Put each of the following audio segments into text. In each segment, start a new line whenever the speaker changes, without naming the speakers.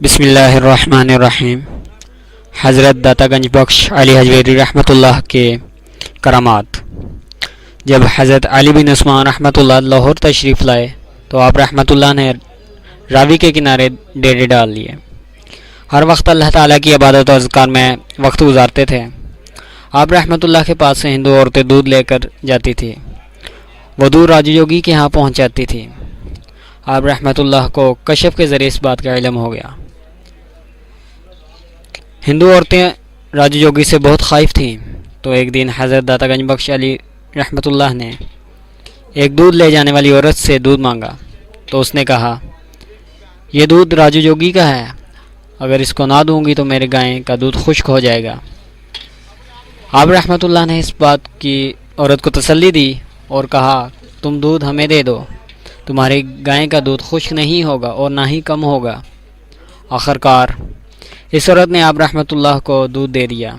بسم اللہ الرحمن الرحیم۔ حضرت داتا گنج بخش علی حجویری رحمۃ اللہ کے کرامات۔ جب حضرت علی بن عثمان رحمۃ اللہ لاہور تشریف لائے تو آپ رحمۃ اللہ نے راوی کے کنارے ڈیرے ڈال لیے۔ ہر وقت اللہ تعالیٰ کی عبادت و اذکار میں وقت گزارتے تھے۔ آپ رحمۃ اللہ کے پاس سے ہندو عورتیں دودھ لے کر جاتی تھیں، وہ دودھ راجو یوگی کے ہاں پہنچ جاتی تھی۔ آپ رحمۃ اللہ کو کشف کے ذریعے اس بات کا علم ہو گیا۔ ہندو عورتیں راجو یوگی سے بہت خائف تھیں، تو ایک دن حضرت داتا گنج بخش علی رحمۃ اللہ نے ایک دودھ لے جانے والی عورت سے دودھ مانگا، تو اس نے کہا یہ دودھ راجو یوگی کا ہے، اگر اس کو نہ دوں گی تو میرے گائے کا دودھ خشک ہو جائے گا۔ آپ رحمۃ اللہ نے اس بات کی عورت کو تسلی دی اور کہا تم دودھ ہمیں دے دو، تمہاری گائے کا دودھ خشک نہیں ہوگا اور نہ ہی کم ہوگا۔ آخرکار اس عورت نے آپ رحمۃ اللہ کو دودھ دے دیا۔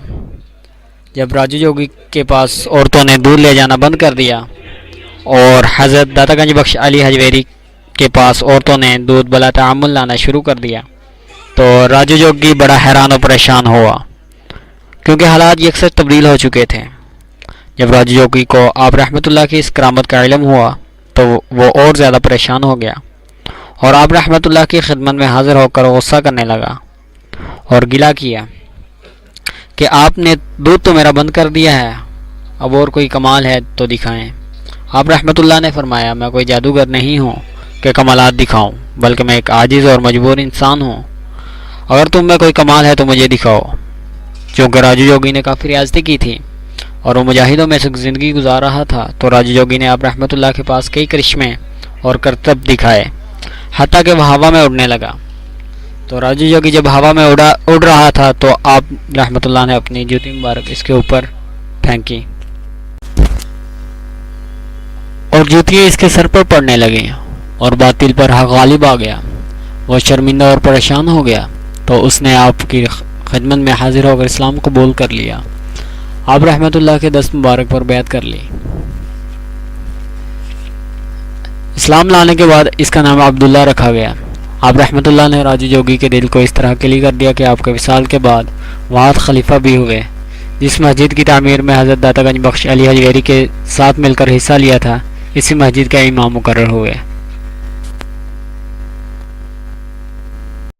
جب راجو یوگی کے پاس عورتوں نے دودھ لے جانا بند کر دیا اور حضرت داتا گنج بخش علی حجویری کے پاس عورتوں نے دودھ بلا تعامل لانا شروع کر دیا تو راجو یوگی بڑا حیران و پریشان ہوا، کیونکہ حالات یکسر تبدیل ہو چکے تھے۔ جب راجو یوگی کو آپ رحمۃ اللہ کی اس کرامت کا علم ہوا تو وہ اور زیادہ پریشان ہو گیا اور آپ رحمۃ اللہ کی خدمت میں حاضر ہو کر غصہ کرنے لگا اور گلہ کیا کہ آپ نے دودھ تو میرا بند کر دیا ہے، اب اور کوئی کمال ہے تو دکھائیں۔ آپ رحمۃ اللہ نے فرمایا میں کوئی جادوگر نہیں ہوں کہ کمالات دکھاؤں، بلکہ میں ایک عاجز اور مجبور انسان ہوں۔ اگر تم میں کوئی کمال ہے تو مجھے دکھاؤ۔ چونکہ راجو یوگی نے کافی ریاضتیں کی تھی اور وہ مجاہدوں میں سے زندگی گزار رہا تھا، تو راجو یوگی نے آپ رحمۃ اللہ کے پاس کئی کرشمے اور کرتب دکھائے، حتیٰ کہ وہ ہوا میں اڑنے لگا۔ تو راجو یوگی جب ہوا میں اڑ رہا تھا تو آپ رحمۃ اللہ نے اپنی جوتی مبارک اس کے اوپر پھینکی اور جوتیاں اس کے سر پر پڑنے لگیں اور باطل پر حق غالب آ گیا۔ وہ شرمندہ اور پریشان ہو گیا تو اس نے آپ کی خدمت میں حاضر ہو کر اسلام قبول کر لیا۔ آپ رحمۃ اللہ کے دست مبارک پر بیعت کر لی۔ اسلام لانے کے بعد اس کا نام عبداللہ رکھا گیا۔ آپ رحمۃ اللہ نے راجو یوگی کے دل کو اس طرح کلی کر دیا کہ آپ کے وصال کے بعد وہاں خلیفہ بھی ہوئے۔ جس مسجد کی تعمیر میں حضرت داتا گنج بخش علی حجویری کے ساتھ مل کر حصہ لیا تھا، اسی مسجد کا امام مقرر ہوئے۔